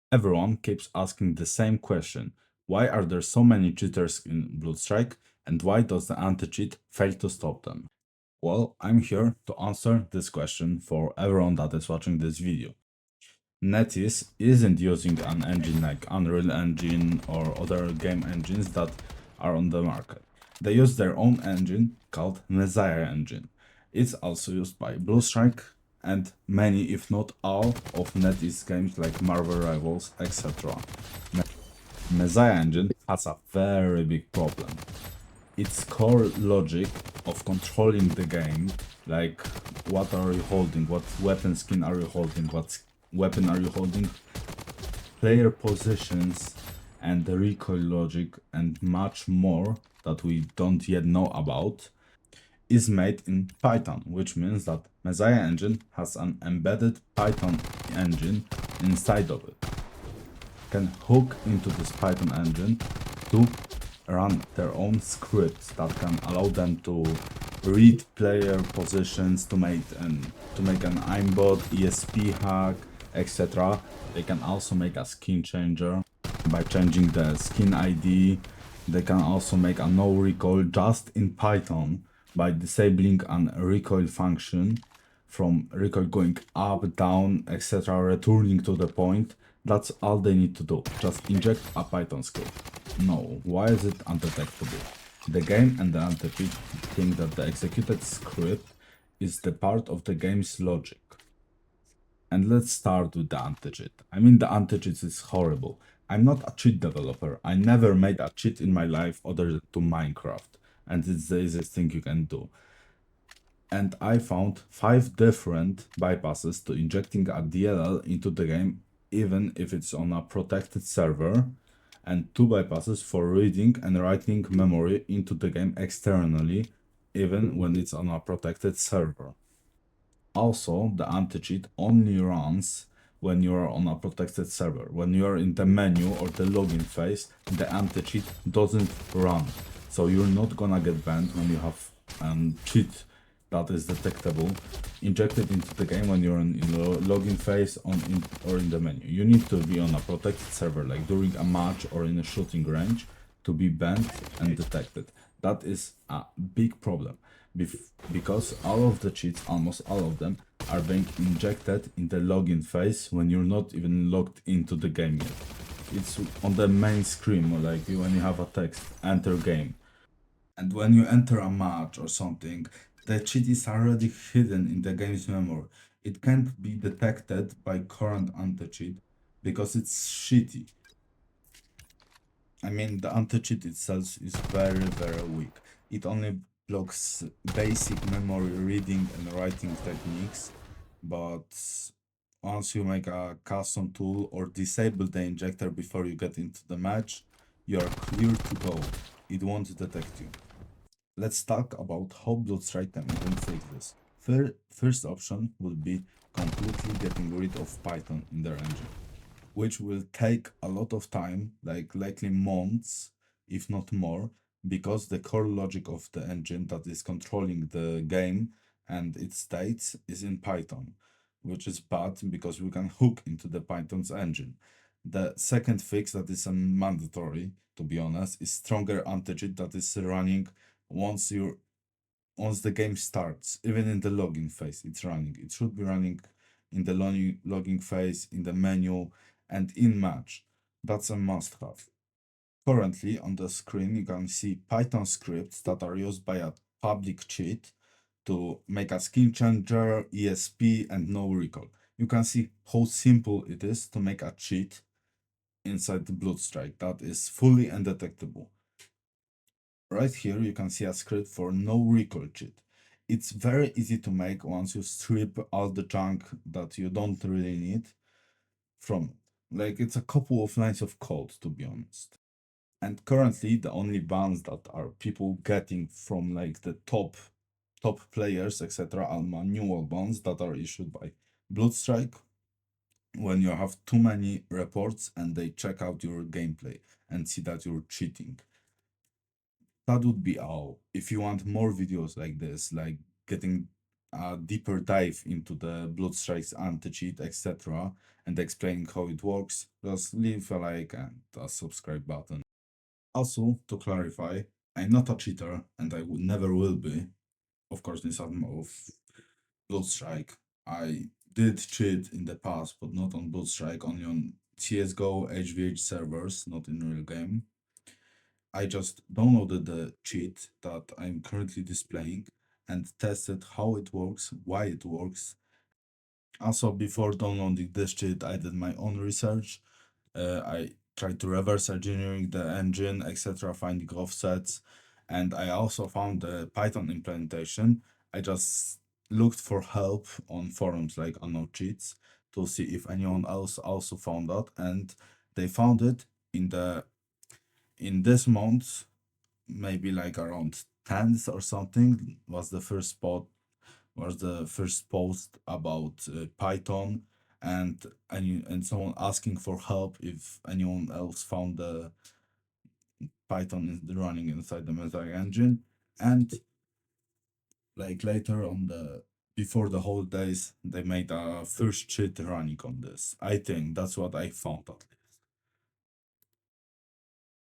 Everyone keeps asking the same question. Why are there so many cheaters in Bloodstrike, and why does the anti-cheat fail to stop them? Well, I'm here to answer this question for everyone that is watching this video. NetEase isn't using an engine like Unreal Engine or other game engines that are on the market. They use their own engine called Messiah engine. It's also used by Bluestrike and many, if not all, of NetEase games like Marvel Rivals, etc. Messiah engine has a very big problem. Its core logic of controlling the game, like what are you holding, what weapon skin are you holding, what weapon are you holding, player positions, and the recoil logic, and much more that we don't yet know about, is made in Python, which means that Messiah engine has an embedded Python engine inside of it. Can hook into this Python engine to run their own scripts that can allow them to read player positions to make an aimbot, ESP hack, etc. They can also make a skin changer by changing the skin ID. They can also make a no recoil just in Python by disabling an recoil function from recoil going up, down, etc., returning to the point. That's all they need to do. Just inject a Python script. No, why is it undetectable? The game and the anti-cheat think that the executed script is the part of the game's logic. And let's start with the anti-cheat. I mean, the anti-cheat is horrible. I'm not a cheat developer. I never made a cheat in my life other than to Minecraft. And it's the easiest thing you can do. And I found 5 different bypasses to injecting a DLL into the game, even if it's on a protected server, and 2 bypasses for reading and writing memory into the game externally, even when it's on a protected server. Also, the anti-cheat only runs when you are on a protected server. When you are in the menu or the login phase, the anti-cheat doesn't run. So you're not gonna get banned when you have cheat that is detectable injected into the game when you're in login phase or in the menu. You need to be on a protected server, like during a match or in a shooting range, to be banned and detected. That is a big problem because all of the cheats, almost all of them, are being injected in the login phase when you're not even logged into the game yet. It's on the main screen, like when you have a text, enter game. And when you enter a match or something, the cheat is already hidden in the game's memory. It can't be detected by current anti-cheat because it's shitty. I mean, the anti-cheat itself is very, very weak. It only blocks basic memory reading and writing techniques, but once you make a custom tool or disable the injector before you get into the match, you are clear to go. It won't detect you. Let's talk about how Bloodstrike can even fix this. First option would be completely getting rid of Python in their engine, which will take a lot of time, like likely months, if not more, because the core logic of the engine that is controlling the game and its states is in Python, which is bad because we can hook into the Python's engine. The second fix that is a mandatory, to be honest, is stronger anti-cheat that is running once you once the game starts, even in the login phase, it's running. It should be running in the logging phase, in the menu, and in match. That's a must-have. Currently, on the screen, you can see Python scripts that are used by a public cheat to make a skin changer, ESP, and no recall. You can see how simple it is to make a cheat inside the Bloodstrike that is fully undetectable. Right here, you can see a script for no recoil cheat. It's very easy to make once you strip all the junk that you don't really need from it. Like, it's a couple of lines of code, to be honest. And currently, the only bans that are people getting from like the top players, etc., are manual bans that are issued by Bloodstrike when you have too many reports and they check out your gameplay and see that you're cheating. That would be all. If you want more videos like this, like getting a deeper dive into the Bloodstrike's anti-cheat, etc., and explaining how it works, just leave a like and a subscribe button. Also, to clarify, I'm not a cheater and I would never will be. Of course, in some of Bloodstrike, I did cheat in the past, but not on Bloodstrike, only on CSGO HVH servers, not in real game. I just downloaded the cheat that I'm currently displaying and tested how it works, why it works. Also, before downloading this cheat, I did my own research. I tried to reverse engineering the engine, etc., finding offsets, and I also found the Python implementation. I just looked for help on forums like Unknown Cheats to see if anyone else also found that, and they found it in this month, maybe like around 10th or something was the first post about Python, and someone asking for help if anyone else found the Python is running inside the Mosaic engine. And like later on the before the holidays, they made a first cheat running on this. I think that's what I found at least.